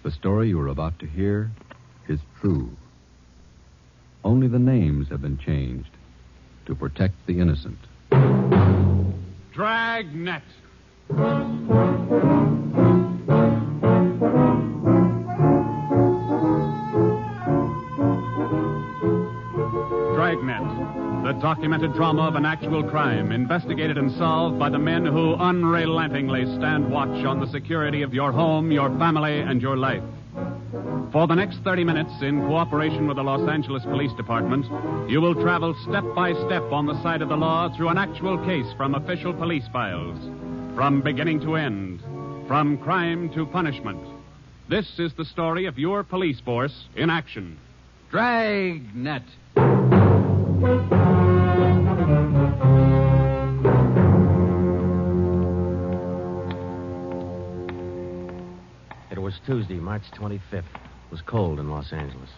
The story you are about to hear is true. Only the names have been changed to protect the innocent. Dragnet. Dragnet, the documented drama of an actual crime, investigated and solved by the men who unrelentingly stand watch on the security of your home, your family, and your life. For the next 30 minutes, in cooperation with the Los Angeles Police Department, you will travel step by step on the side of the law through an actual case from official police files, from beginning to end, from crime to punishment. This is the story of your police force in action. Dragnet. It was Tuesday, March 25th. It was cold in Los Angeles.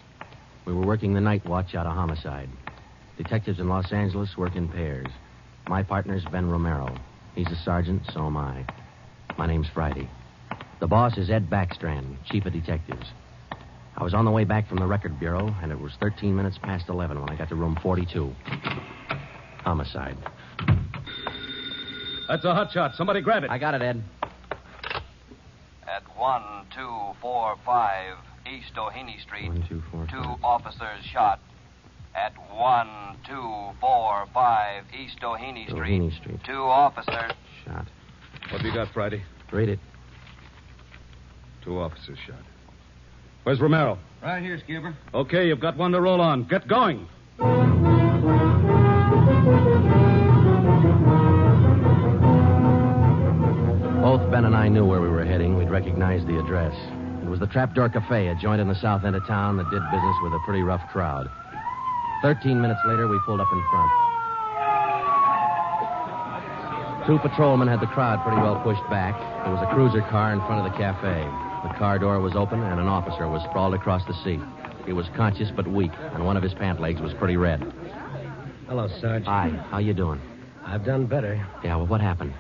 We were working the night watch out of Homicide. Detectives in Los Angeles work in pairs. My partner's Ben Romero. He's a sergeant, so am I. My name's Friday. The boss is Ed Backstrand, chief of detectives. I was on the way back from the record bureau, and it was 13 minutes past 11 when I got to room 42. Homicide. That's a hot shot. Somebody grab it. I got it, Ed. At 1245 East O'Haney Street, 1, 2, 4, 2 5. officers shot. At 1245 East O'Haney Street, O'Haney Street. 2 officers Shot. What have you got, Friday? Read it. 2 officers shot. Where's Romero? Right here, Skipper. Okay, you've got one to roll on. Get going. Both Ben and I knew where we were heading. We'd recognized the address. It was the Trapdoor Cafe, a joint in the south end of town that did business with a pretty rough crowd. 13 minutes later, we pulled up in front. 2 patrolmen had the crowd pretty well pushed back. There was a cruiser car in front of the cafe. The car door was open, and an officer was sprawled across the seat. He was conscious but weak, and one of his pant legs was pretty red. Hello, Sarge. Hi, how you doing? I've done better. Yeah, well, what happened?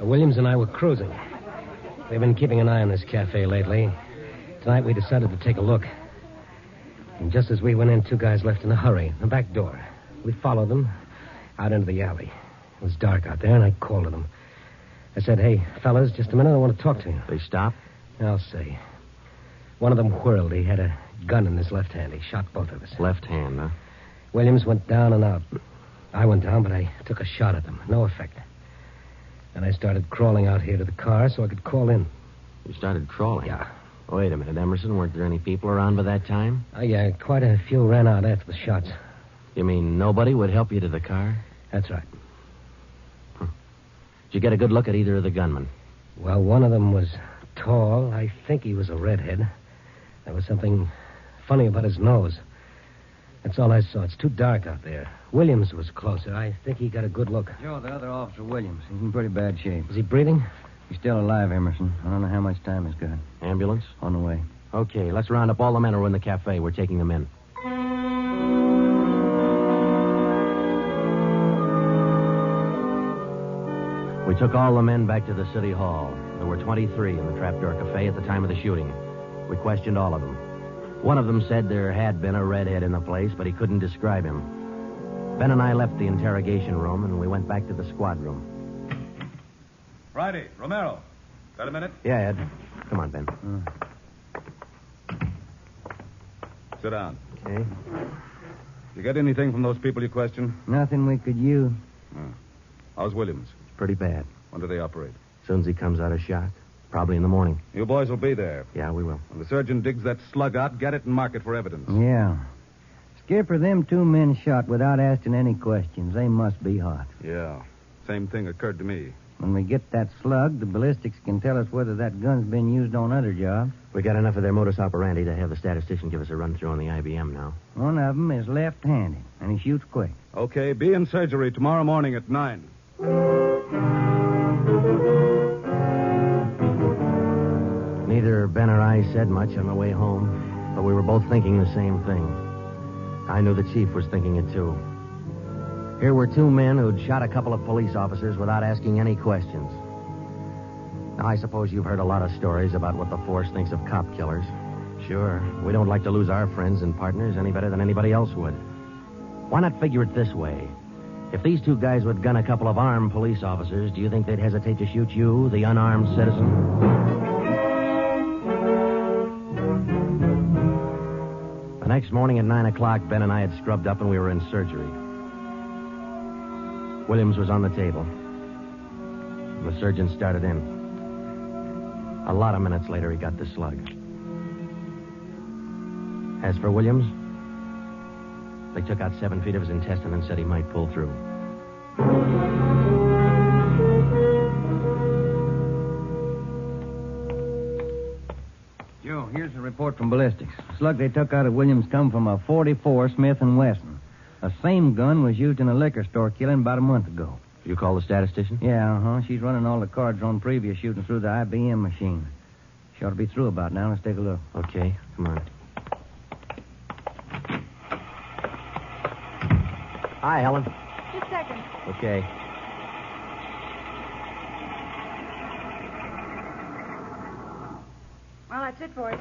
Williams and I were cruising. We've been keeping an eye on this cafe lately. Tonight we decided to take a look. And just as we went in, 2 guys left in a hurry, the back door. We followed them out into the alley. It was dark out there, and I called to them. I said, "Hey, fellas, just a minute, I want to talk to you." They stopped? I'll see. One of them whirled. He had a gun in his left hand. He shot both of us. Left hand, huh? Williams went down and out. I went down, but I took a shot at them. No effect. And I started crawling out here to the car so I could call in. You started crawling? Yeah. Wait a minute, Emerson. Weren't there any people around by that time? Yeah, quite a few ran out after the shots. You mean nobody would help you to the car? That's right. Did you get a good look at either of the gunmen? Well, one of them was tall. I think he was a redhead. There was something funny about his nose. That's all I saw. It's too dark out there. Williams was closer. I think he got a good look. Joe, the other officer, Williams. He's in pretty bad shape. Is he breathing? He's still alive, Emerson. I don't know how much time he's got. Ambulance? On the way. Okay, let's round up all the men who are in the cafe. We're taking them in. We took all the men back to the city hall. There were 23 in the Trapdoor Cafe at the time of the shooting. We questioned all of them. One of them said there had been a redhead in the place, but he couldn't describe him. Ben and I left the interrogation room, and we went back to the squad room. Friday, Romero. Got a minute? Yeah, Ed. Come on, Ben. Sit down. Okay. You get anything from those people you questioned? Nothing we could use. How's Williams? Pretty bad. When do they operate? As soon as he comes out of shock. Probably in the morning. You boys will be there. Yeah, we will. When the surgeon digs that slug out, get it and mark it for evidence. Yeah. Skipper, them 2 men shot without asking any questions. They must be hot. Yeah. Same thing occurred to me. When we get that slug, the ballistics can tell us whether that gun's been used on other jobs. We got enough of their modus operandi to have the statistician give us a run-through on the IBM now. One of them is left-handed, and he shoots quick. Okay, be in surgery tomorrow morning at 9. Neither Ben or I said much on the way home, but we were both thinking the same thing. I knew the chief was thinking it, too. Here were 2 men who'd shot a couple of police officers without asking any questions. Now, I suppose you've heard a lot of stories about what the force thinks of cop killers. Sure, we don't like to lose our friends and partners any better than anybody else would. Why not figure it this way? If these two guys would gun a couple of armed police officers, do you think they'd hesitate to shoot you, the unarmed citizen? The next morning at 9 o'clock, Ben and I had scrubbed up and we were in surgery. Williams was on the table. The surgeon started in. A lot of minutes later, he got the slug. As for Williams, they took out 7 feet of his intestine and said he might pull through. Joe, here's a report from ballistics. The slug they took out of Williams come from a .44 Smith & Wesson. The same gun was used in a liquor store killing about a month ago. You call the statistician? Yeah, She's running all the cards on previous shooting through the IBM machine. She ought to be through about now. Let's take a look. Okay, come on. Hi, Helen. Just a second. Okay. Well, that's it for it.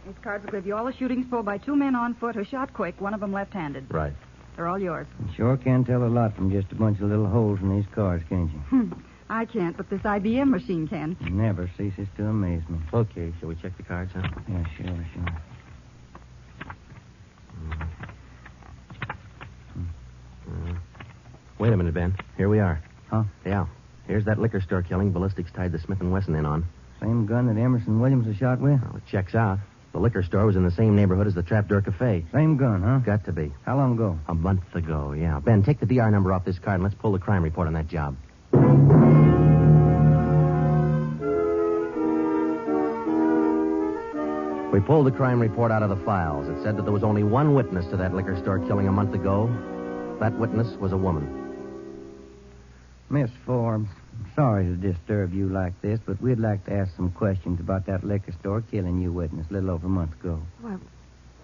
These cards will give you all the shootings pulled by 2 men on foot who shot quick, one of them left-handed. Right. They're all yours. You sure can tell a lot from just a bunch of little holes in these cards, can't you? I can't, but this IBM machine can. It never ceases to amaze me. Okay, shall we check the cards, huh? Yeah, sure. Wait a minute, Ben. Here we are. Huh? Yeah. Here's that liquor store killing ballistics tied the Smith & Wesson in on. Same gun that Emerson Williams was shot with? Well, it checks out. The liquor store was in the same neighborhood as the Trapdoor Cafe. Same gun, huh? Got to be. How long ago? A month ago, yeah. Ben, take the DR number off this card and let's pull the crime report on that job. We pulled the crime report out of the files. It said that there was only one witness to that liquor store killing a month ago. That witness was a woman. Miss Forbes, I'm sorry to disturb you like this, but we'd like to ask some questions about that liquor store killing you witness a little over a month ago. Well,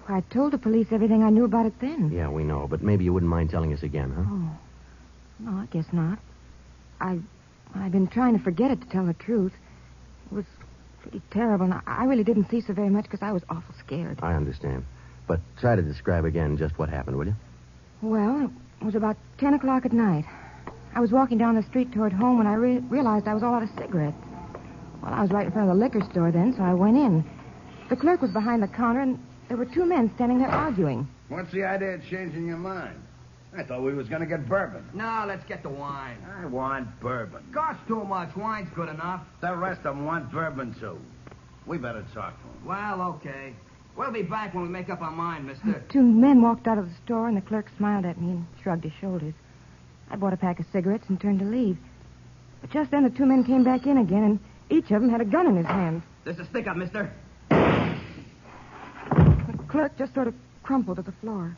I told the police everything I knew about it then. Yeah, we know, but maybe you wouldn't mind telling us again, huh? Oh. No, I guess not. I've been trying to forget it, to tell the truth. It was pretty terrible, and I really didn't see so very much because I was awful scared. I understand. But try to describe again just what happened, will you? Well, it was about 10 o'clock at night. I was walking down the street toward home when I realized I was all out of cigarettes. Well, I was right in front of the liquor store then, so I went in. The clerk was behind the counter, and there were 2 men standing there arguing. What's the idea of changing your mind? I thought we was going to get bourbon. No, let's get the wine. I want bourbon. Costs too much. Wine's good enough. The rest of them want bourbon, too. We better talk to them. Well, okay. We'll be back when we make up our mind, mister. 2 men walked out of the store, and the clerk smiled at me and shrugged his shoulders. I bought a pack of cigarettes and turned to leave. But just then the 2 men came back in again, and each of them had a gun in his hand. This is a stick-up, mister. The clerk just sort of crumpled to the floor.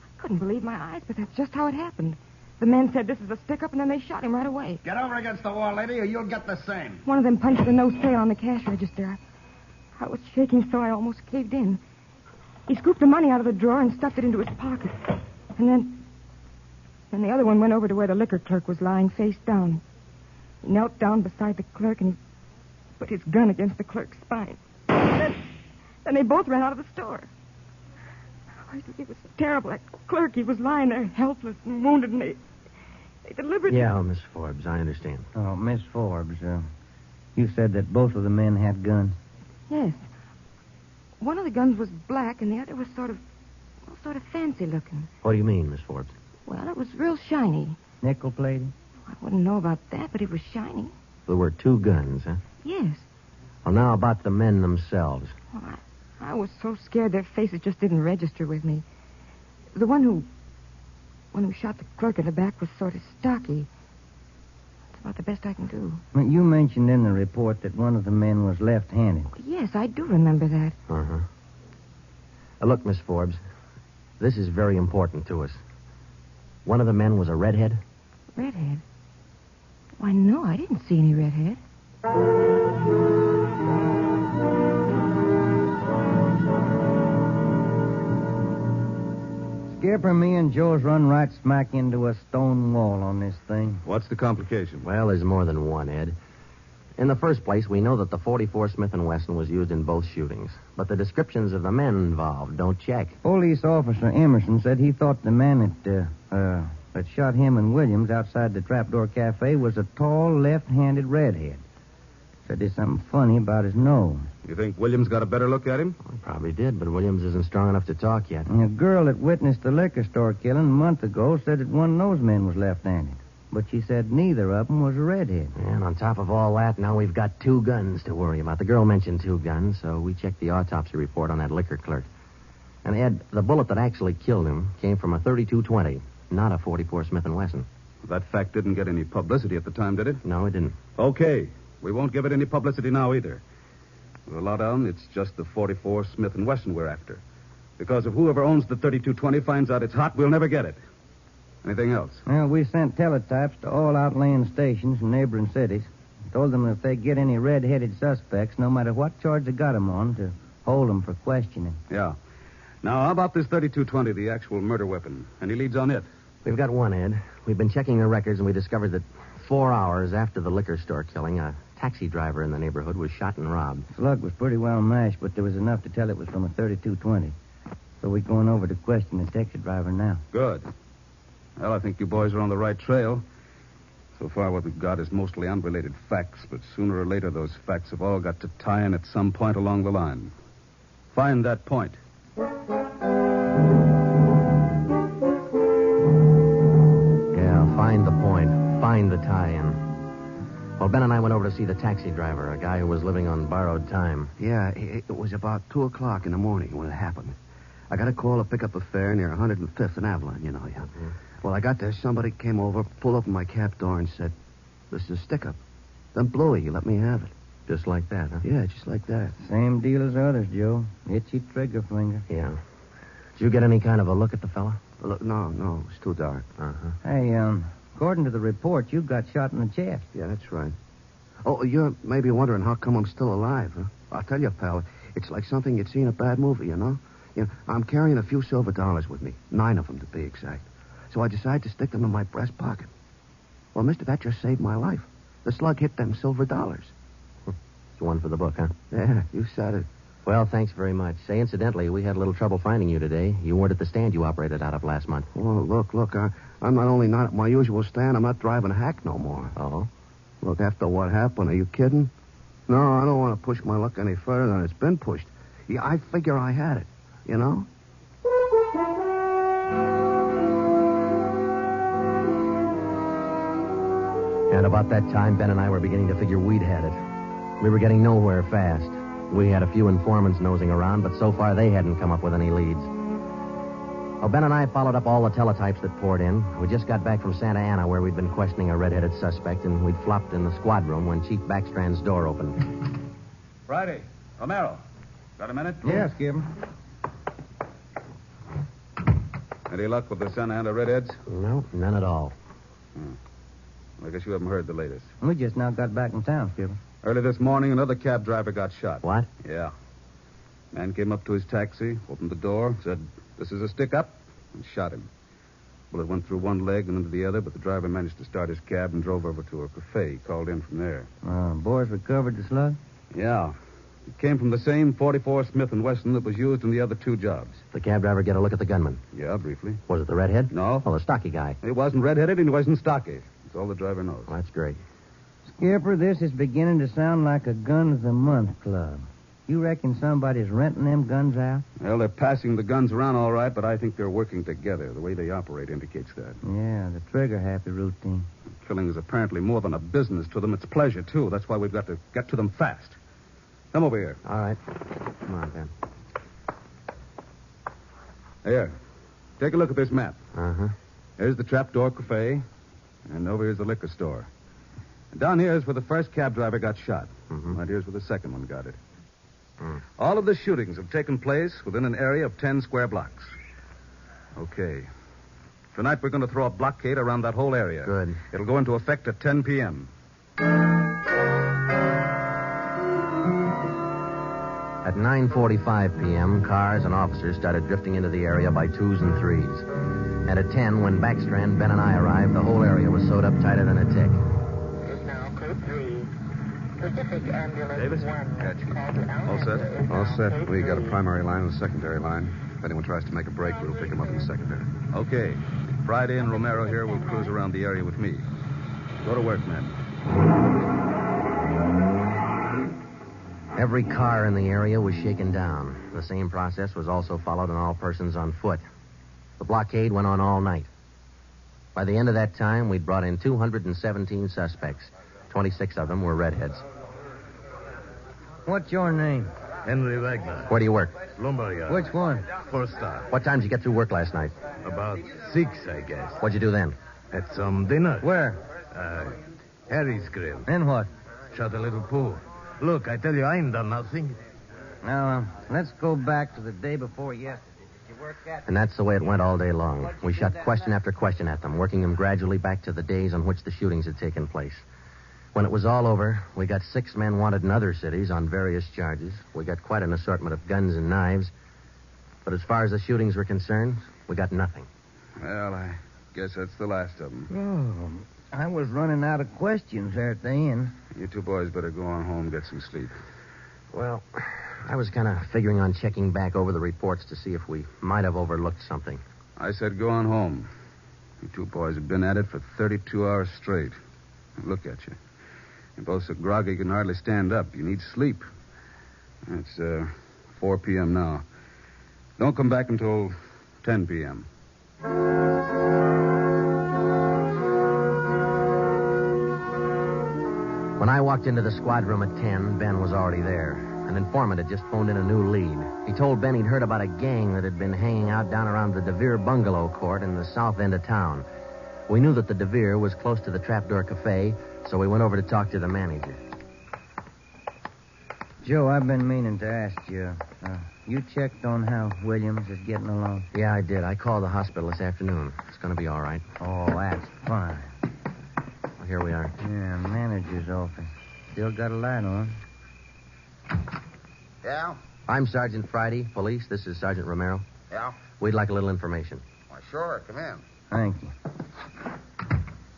I couldn't believe my eyes, but that's just how it happened. The men said this is a stick-up, and then they shot him right away. Get over against the wall, lady, or you'll get the same. One of them punched the no sale on the cash register. I was shaking so I almost caved in. He scooped the money out of the drawer and stuffed it into his pocket. And then the other one went over to where the liquor clerk was lying face down. He knelt down beside the clerk and he put his gun against the clerk's spine. Then they both ran out of the store. It was terrible. That clerk, he was lying there helpless and wounded, and they deliberately... Yeah, Miss Forbes, I understand. Oh, Miss Forbes, you said that both of the men had guns. Yes. One of the guns was black, and the other was sort of fancy looking. What do you mean, Miss Forbes? Well, it was real shiny. Nickel-plated? I wouldn't know about that, but it was shiny. There were 2 guns, huh? Yes. Well, now about the men themselves. Well, I was so scared their faces just didn't register with me. The one who shot the clerk in the back was sort of stocky. That's about the best I can do. Well, you mentioned in the report that one of the men was left-handed. Yes, I do remember that. Uh-huh. Look, Miss Forbes, this is very important to us. One of the men was a redhead? Redhead? Why, no, I didn't see any redhead. Skipper, me and Joe's run right smack into a stone wall on this thing. What's the complication? Well, there's more than one, Ed. In the first place, we know that the .44 Smith & Wesson was used in both shootings. But the descriptions of the men involved don't check. Police officer Emerson said he thought the man that shot him and Williams outside the Trapdoor Cafe was a tall, left-handed redhead. Said there's something funny about his nose. You think Williams got a better look at him? Well, he probably did, but Williams isn't strong enough to talk yet. And a girl that witnessed the liquor store killing a month ago said that one of those men was left-handed. But she said neither of them was a redhead. And on top of all that, now we've got 2 guns to worry about. The girl mentioned 2 guns, so we checked the autopsy report on that liquor clerk. And, Ed, the bullet that actually killed him came from a .32-20, not a .44 Smith & Wesson. That fact didn't get any publicity at the time, did it? No, it didn't. Okay. We won't give it any publicity now either. With a lot on, it's just the .44 Smith & Wesson we're after. Because if whoever owns the .32-20 finds out it's hot, we'll never get it. Anything else? Well, we sent teletypes to all outlying stations in neighboring cities. Told them if they get any red-headed suspects, no matter what charge they got them on, to hold them for questioning. Yeah. Now, how about this .32-20, the actual murder weapon? Any leads on it? We've got one, Ed. We've been checking the records, and we discovered that 4 hours after the liquor store killing, a taxi driver in the neighborhood was shot and robbed. Slug was pretty well mashed, but there was enough to tell it was from a .32-20. So we're going over to question the taxi driver now. Good. Well, I think you boys are on the right trail. So far, what we've got is mostly unrelated facts, but sooner or later, those facts have all got to tie in at some point along the line. Find that point. Yeah, find the point. Find the tie-in. Well, Ben and I went over to see the taxi driver, a guy who was living on borrowed time. Yeah, it was about 2 o'clock in the morning when it happened. I got a call to pick up a fare near 105th and Avalon, you know. Yeah. Mm-hmm. Well, I got there. Somebody came over, pulled open my cab door, and said, "This is a stick-up." Then blew it. He let me have it. Just like that, huh? Yeah, just like that. Same deal as others, Joe. Itchy trigger finger. Yeah. Did you get any kind of a look at the fella? Look, no, it was too dark. Uh-huh. Hey, according to the report, you got shot in the chest. Yeah, that's right. Oh, you're maybe wondering how come I'm still alive, huh? I'll tell you, pal, it's like something you'd see in a bad movie, you know? I'm carrying a few silver dollars with me, 9 of them to be exact. So I decided to stick them in my breast pocket. Well, mister, that just saved my life. The slug hit them silver dollars. It's one for the book, huh? Yeah, you said it. Well, thanks very much. Say, incidentally, we had a little trouble finding you today. You weren't at the stand you operated out of last month. Oh, look, I'm not only not at my usual stand, I'm not driving a hack no more. Oh? Look, after what happened, are you kidding? No, I don't want to push my luck any further than it's been pushed. Yeah, I figure I had it, you know? And about that time, Ben and I were beginning to figure we'd had it. We were getting nowhere fast. We had a few informants nosing around, but so far they hadn't come up with any leads. Well, Ben and I followed up all the teletypes that poured in. We just got back from Santa Ana, where we'd been questioning a red-headed suspect, and we'd flopped in the squad room when Chief Backstrand's door opened. Friday. Romero. Got a minute? Yeah, Skipper. Any luck with the Santa Ana redheads? No, none at all. I guess you haven't heard the latest. We just now got back in town, Skipper. Early this morning, another cab driver got shot. What? Yeah. Man came up to his taxi, opened the door, said, "This is a stick-up," and shot him. Bullet went through one leg and into the other, but the driver managed to start his cab and drove over to a cafe. He called in from there. Boys recovered the slug? Yeah. It came from the same .44 Smith & Wesson that was used in the other 2 jobs. The cab driver get a look at the gunman? Yeah, briefly. Was it the redhead? No. Oh, the stocky guy. He wasn't redheaded and he wasn't stocky. That's all the driver knows. Well, that's great. Skipper, this is beginning to sound like a Guns a Month club. You reckon somebody's renting them guns out? Well, they're passing the guns around all right, but I think they're working together. The way they operate indicates that. Yeah, the trigger-happy routine. Killing is apparently more than a business to them. It's pleasure, too. That's why we've got to get to them fast. Come over here. All right. Come on, Ben. Here. Take a look at this map. Uh-huh. Here's the Trapdoor Cafe, and over here's the liquor store. And down here is where the first cab driver got shot. Mm-hmm. Right here's where the second one got it. All of the shootings have taken place within an area of 10 square blocks. Okay. Tonight we're going to throw a blockade around that whole area. Good. It'll go into effect at 10 p.m. At 9:45 p.m., cars and officers started drifting into the area by 2s and 3s. And at 10, when Backstrand, Ben, and I arrived, the whole area was sewed up tighter than a tick. Now, code 3. Davis? All set? All set. We got a primary line and a secondary line. If anyone tries to make a break, we'll pick them up in the secondary. Okay. Friday and Romero here will cruise around the area with me. Go to work, men. Every car in the area was shaken down. The same process was also followed on all persons on foot. The blockade went on all night. By the end of that time, we'd brought in 217 suspects. 26 of them were redheads. What's your name? Henry Wagner. Where do you work? Lumberyard. Which one? First star. What time did you get through work last night? About 6, I guess. What'd you do then? Had some dinner. Where? Harry's Grill. Then what? Shot a little pool. Look, I tell you, I ain't done nothing. Now, let's go back to the day before yesterday. Did you work that? And that's the way it went all day long. We shot question after question at them, working them gradually back to the days on which the shootings had taken place. When it was all over, we got 6 men wanted in other cities on various charges. We got quite an assortment of guns and knives. But as far as the shootings were concerned, we got nothing. Well, I guess that's the last of them. Oh, I was running out of questions there at the end. You two boys better go on home and get some sleep. Well, I was kind of figuring on checking back over the reports to see if we might have overlooked something. I said go on home. You two boys have been at it for 32 hours straight. Look at you. You're both so groggy you can hardly stand up. You need sleep. It's 4 p.m. now. Don't come back until 10 p.m. When I walked into the squad room at 10, Ben was already there. An informant had just phoned in a new lead. He told Ben he'd heard about a gang that had been hanging out down around the DeVere bungalow court in the south end of town. We knew that the DeVere was close to the Trapdoor Cafe, so we went over to talk to the manager. Joe, I've been meaning to ask you. You checked on how Williams is getting along? Yeah, I did. I called the hospital this afternoon. It's going to be all right. Oh, that's fine. Well, here we are. Yeah, manager's office. Still got a light on. Yeah? I'm Sergeant Friday, police. This is Sergeant Romero. Yeah? We'd like a little information. Why, sure. Come in. Thank you.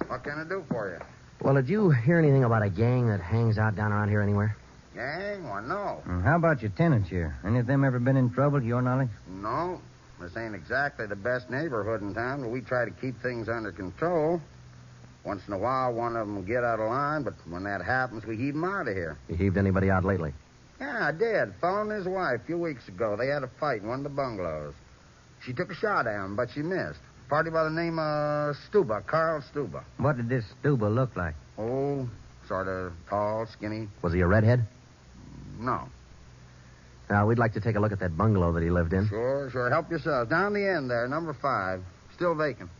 What can I do for you? Well, did you hear anything about a gang that hangs out down around here anywhere? Gang? Why, no. How about your tenants here? Any of them ever been in trouble, to your knowledge? No. This ain't exactly the best neighborhood in town, but we try to keep things under control. Once in a while, one of them will get out of line, but when that happens, we heave them out of here. You heaved anybody out lately? Yeah, I did. Fellow and his wife a few weeks ago. They had a fight in one of the bungalows. She took a shot at him, but she missed. Party by the name of Stuba, Carl Stuba. What did this Stuba look like? Oh, sort of tall, skinny. Was he a redhead? No. Now, we'd like to take a look at that bungalow that he lived in. Sure. Help yourselves. Down the end there, number 5. Still vacant.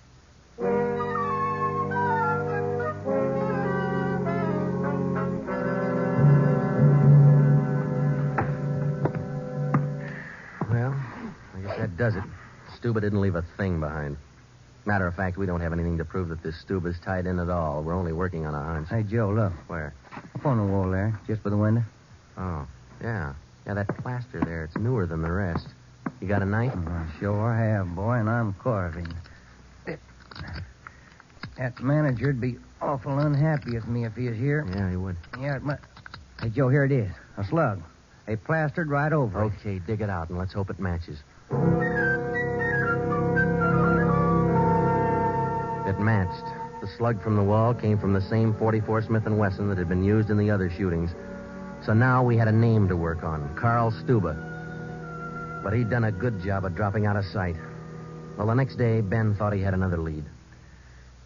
Well, I guess that does it. Stuba didn't leave a thing behind. Matter of fact, we don't have anything to prove that this Stuba's tied in at all. We're only working on a hunch. Hey, Joe, look. Where? Up on the wall there, just by the window. Oh, yeah. Yeah, that plaster there, it's newer than the rest. You got a knife? I sure have, boy, and I'm carving. That manager'd be awful unhappy with me if he was here. Yeah, he would. Yeah, it might. Hey, Joe, here it is. A slug. They plastered right over it. Okay, dig it out, and let's hope it matches. It matched. The slug from the wall came from the same .44 Smith & Wesson that had been used in the other shootings. So now we had a name to work on, Carl Stuba. But he'd done a good job of dropping out of sight. Well, the next day, Ben thought he had another lead.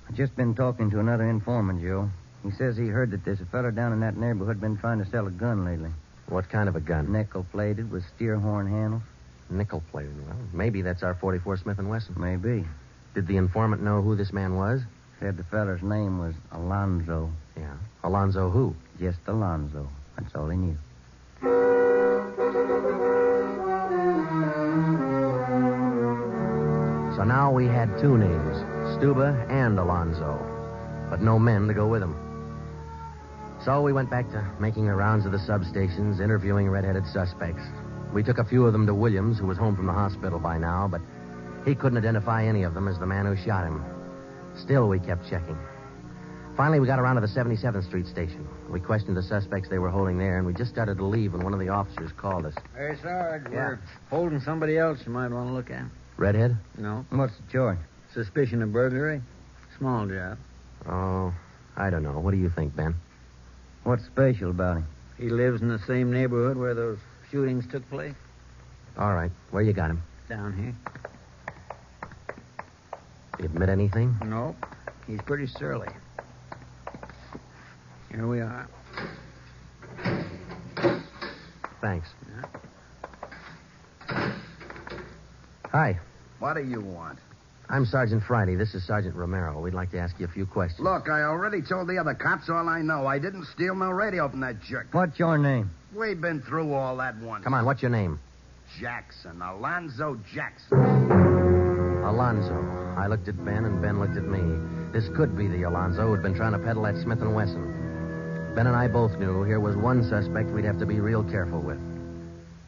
I've just been talking to another informant, Joe. He says he heard that there's a fella down in that neighborhood been trying to sell a gun lately. What kind of a gun? Nickel-plated with steer horn handles. Nickel-plated. Well, maybe that's our .44 Smith & Wesson. Maybe. Did the informant know who this man was? Said the feller's name was Alonzo. Yeah. Alonzo who? Just Alonzo. That's all he knew. So now we had 2 names, Stuba and Alonzo, but no men to go with them. So we went back to making the rounds of the substations, interviewing red-headed suspects. We took a few of them to Williams, who was home from the hospital by now, but he couldn't identify any of them as the man who shot him. Still, we kept checking. Finally, we got around to the 77th Street station. We questioned the suspects they were holding there, and we just started to leave when one of the officers called us. Hey, Sarge, we're holding somebody else you might want to look at. Redhead? No. What's the charge? Suspicion of burglary. Small job. Oh, I don't know. What do you think, Ben? What's special about him? He lives in the same neighborhood where those shootings took place. All right. Where you got him? Down here. He admit anything? No. He's pretty surly. Here we are. Thanks. Hi. What do you want? I'm Sergeant Friday. This is Sergeant Romero. We'd like to ask you a few questions. Look, I already told the other cops all I know. I didn't steal no radio from that jerk. What's your name? We've been through all that once. Come on, what's your name? Jackson. Alonzo Jackson. Alonzo. I looked at Ben, and Ben looked at me. This could be the Alonzo who'd been trying to peddle that Smith & Wesson. Ben and I both knew here was one suspect we'd have to be real careful with.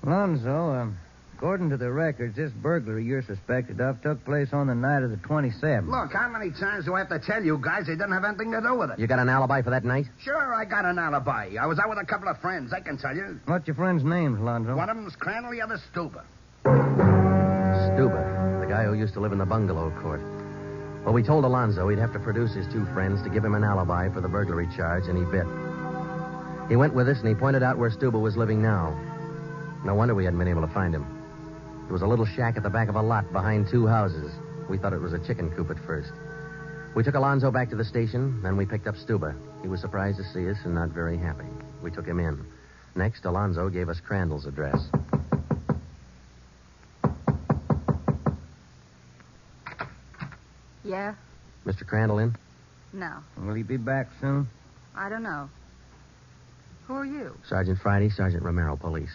Alonzo, according to the records, this burglary you're suspected of took place on the night of the 27th. Look, how many times do I have to tell you guys they didn't have anything to do with it? You got an alibi for that night? Sure, I got an alibi. I was out with a couple of friends, I can tell you. What's your friends' names, Alonzo? One of them's Crandall, the other Stuber. Stuber, the guy who used to live in the bungalow court. Well, we told Alonzo he'd have to produce his two friends to give him an alibi for the burglary charge, and he bit. He went with us, and he pointed out where Stuber was living now. No wonder we hadn't been able to find him. It was a little shack at the back of a lot behind two houses. We thought it was a chicken coop at first. We took Alonzo back to the station, then we picked up Stuber. He was surprised to see us and not very happy. We took him in. Next, Alonzo gave us Crandall's address. Yeah? Mr. Crandall in? No. Will he be back soon? I don't know. Who are you? Sergeant Friday, Sergeant Romero, police.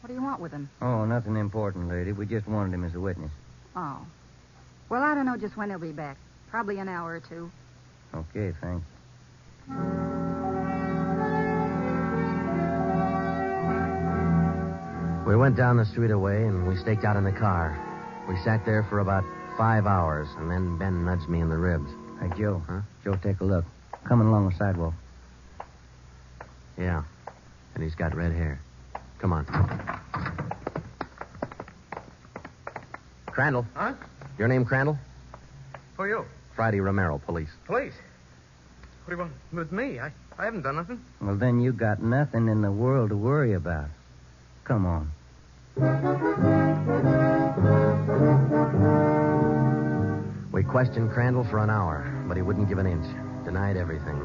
What do you want with him? Oh, nothing important, lady. We just wanted him as a witness. Oh. Well, I don't know just when he'll be back. Probably an hour or two. Okay, thanks. We went down the street away, and we staked out in the car. We sat there for about 5 hours, and then Ben nudged me in the ribs. Hey, Joe. Huh? Joe, take a look. Coming along the sidewalk. Yeah. And he's got red hair. Come on. Crandall. Huh? Your name Crandall? Who are you? Friday Romero, police. Police. What do you want with me? I haven't done nothing. Well, then you got nothing in the world to worry about. Come on. We questioned Crandall for an hour, but he wouldn't give an inch. Denied everything.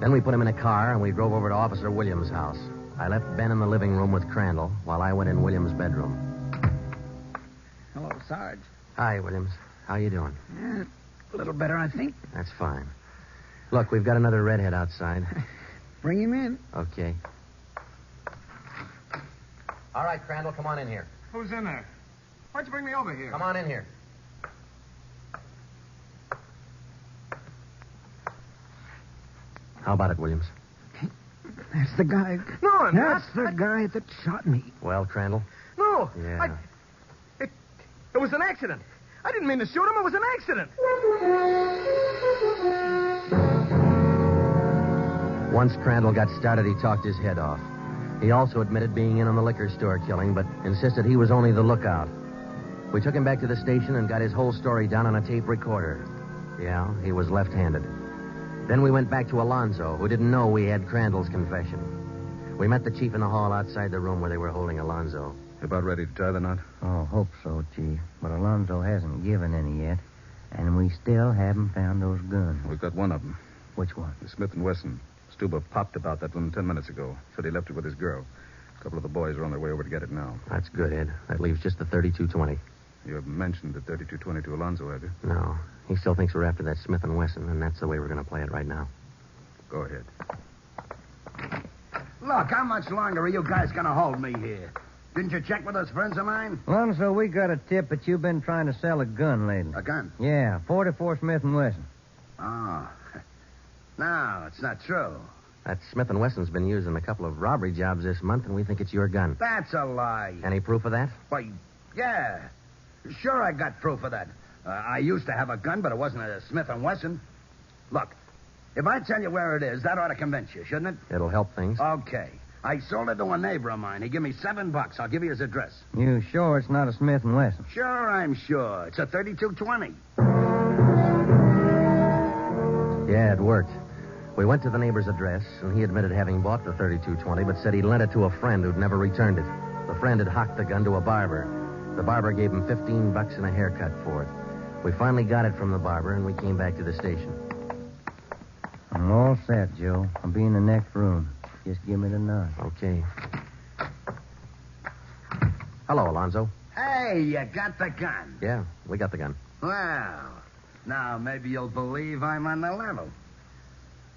Then we put him in a car, and we drove over to Officer Williams' house. I left Ben in the living room with Crandall while I went in Williams' bedroom. Hello, Sarge. Hi, Williams. How you doing? A little better, I think. That's fine. Look, we've got another redhead outside. Bring him in. Okay. All right, Crandall, come on in here. Who's in there? Why'd you bring me over here? Come on in here. How about it, Williams? That's the guy. No, That's the guy that shot me. Well, Crandall? No. Yeah. It was an accident. I didn't mean to shoot him. It was an accident. Once Crandall got started, he talked his head off. He also admitted being in on the liquor store killing, but insisted he was only the lookout. We took him back to the station and got his whole story down on a tape recorder. Yeah, he was left-handed. Then we went back to Alonzo, who didn't know we had Crandall's confession. We met the chief in the hall outside the room where they were holding Alonzo. You about ready to tie the knot? Oh, hope so, Chief. But Alonzo hasn't given any yet, and we still haven't found those guns. We've got one of them. Which one? The Smith & Wesson. Stuber popped about that one 10 minutes ago. Said he left it with his girl. A couple of the boys are on their way over to get it now. That's good, Ed. That leaves just the 32-20. You haven't mentioned the 32-20 to Alonzo, have you? No. He still thinks we're after that Smith & Wesson, and that's the way we're going to play it right now. Go ahead. Look, how much longer are you guys going to hold me here? Didn't you check with those friends of mine? Alonzo, we got a tip that you've been trying to sell a gun lately. A gun? Yeah, 44 Smith & Wesson. Oh. No, it's not true. That Smith & Wesson's been used in a couple of robbery jobs this month, and we think it's your gun. That's a lie. Any proof of that? Why, yeah. Sure, I got proof of that. I used to have a gun, but it wasn't a Smith & Wesson. Look, If I tell you where it is, that ought to convince you, shouldn't it? It'll help things. Okay. I sold it to a neighbor of mine. He gave me $7. I'll give you his address. You sure it's not a Smith & Wesson? Sure, I'm sure. It's a 3220. Yeah, it worked. We went to the neighbor's address, and he admitted having bought the 3220, but said he'd lent it to a friend who'd never returned it. The friend had hocked the gun to a barber. The barber gave him $15 and a haircut for it. We finally got it from the barber, and we came back to the station. I'm all set, Joe. I'll be in the next room. Just give me the nod. Okay. Hello, Alonzo. Hey, you got the gun. Yeah, we got the gun. Well, now maybe you'll believe I'm on the level.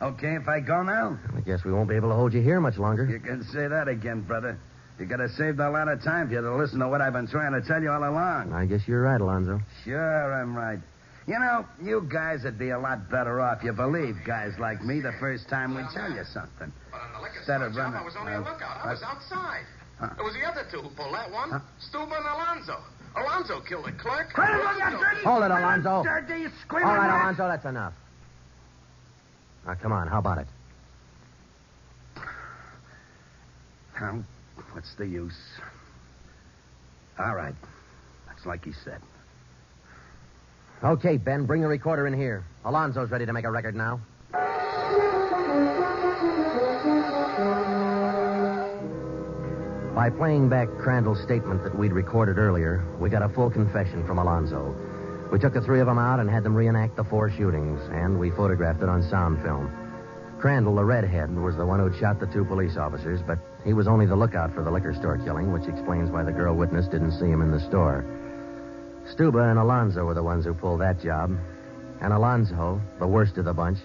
Okay if I go now? I guess we won't be able to hold you here much longer. You can say that again, brother. You could have saved a lot of time if you'd have listened to what I've been trying to tell you all along. I guess you're right, Alonzo. Sure, I'm right. You know, you guys would be a lot better off if you believe guys like me the first time we tell you something. But on the liquor Instead store of job, running... I was only a lookout. I was outside. Huh? It was the other two who pulled that one. Stuba and Alonzo. Alonzo killed the clerk. Hold it, Alonzo. All Dirty, right, Alonzo, that's enough. Now, come on, how about it? What's the use? All right. That's like he said. Okay, Ben, bring the recorder in here. Alonzo's ready to make a record now. By playing back Crandall's statement that we'd recorded earlier, we got a full confession from Alonzo. We took the three of them out and had them reenact the 4 shootings, and we photographed it on sound film. Crandall, the redhead, was the one who'd shot the 2 police officers, but he was only the lookout for the liquor store killing, which explains why the girl witness didn't see him in the store. Stuba and Alonzo were the ones who pulled that job. And Alonzo, the worst of the bunch,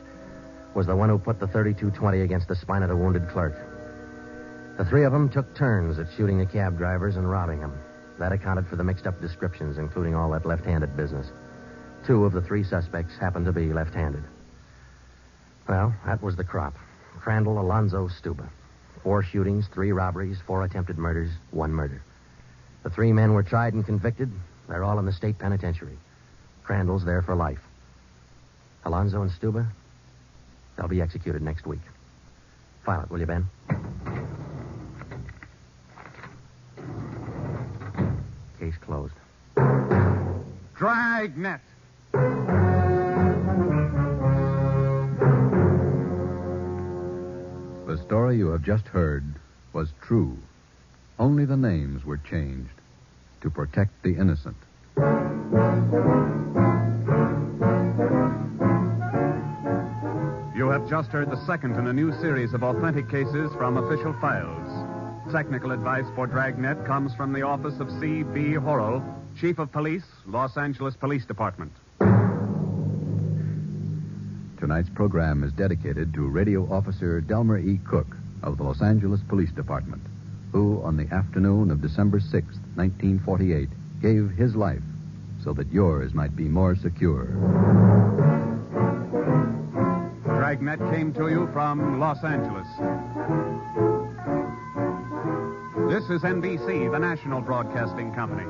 was the one who put the 3220 against the spine of the wounded clerk. The 3 of them took turns at shooting the cab drivers and robbing them. That accounted for the mixed-up descriptions, including all that left-handed business. 2 of the 3 suspects happened to be left-handed. Well, that was the crop. Crandall, Alonzo, Stuba. 4 shootings, 3 robberies, 4 attempted murders, 1 murder. The 3 men were tried and convicted. They're all in the state penitentiary. Crandall's there for life. Alonzo and Stuba, they'll be executed next week. File it, will you, Ben? Case closed. Dragnet. The story you have just heard was true. Only the names were changed to protect the innocent. You have just heard the second in a new series of authentic cases from official files. Technical advice for Dragnet comes from the office of C.B. Horrell, Chief of Police, Los Angeles Police Department. Tonight's program is dedicated to Radio Officer Delmer E. Cook of the Los Angeles Police Department, who, on the afternoon of December 6, 1948, gave his life so that yours might be more secure. Dragnet came to you from Los Angeles. This is NBC, the national broadcasting company.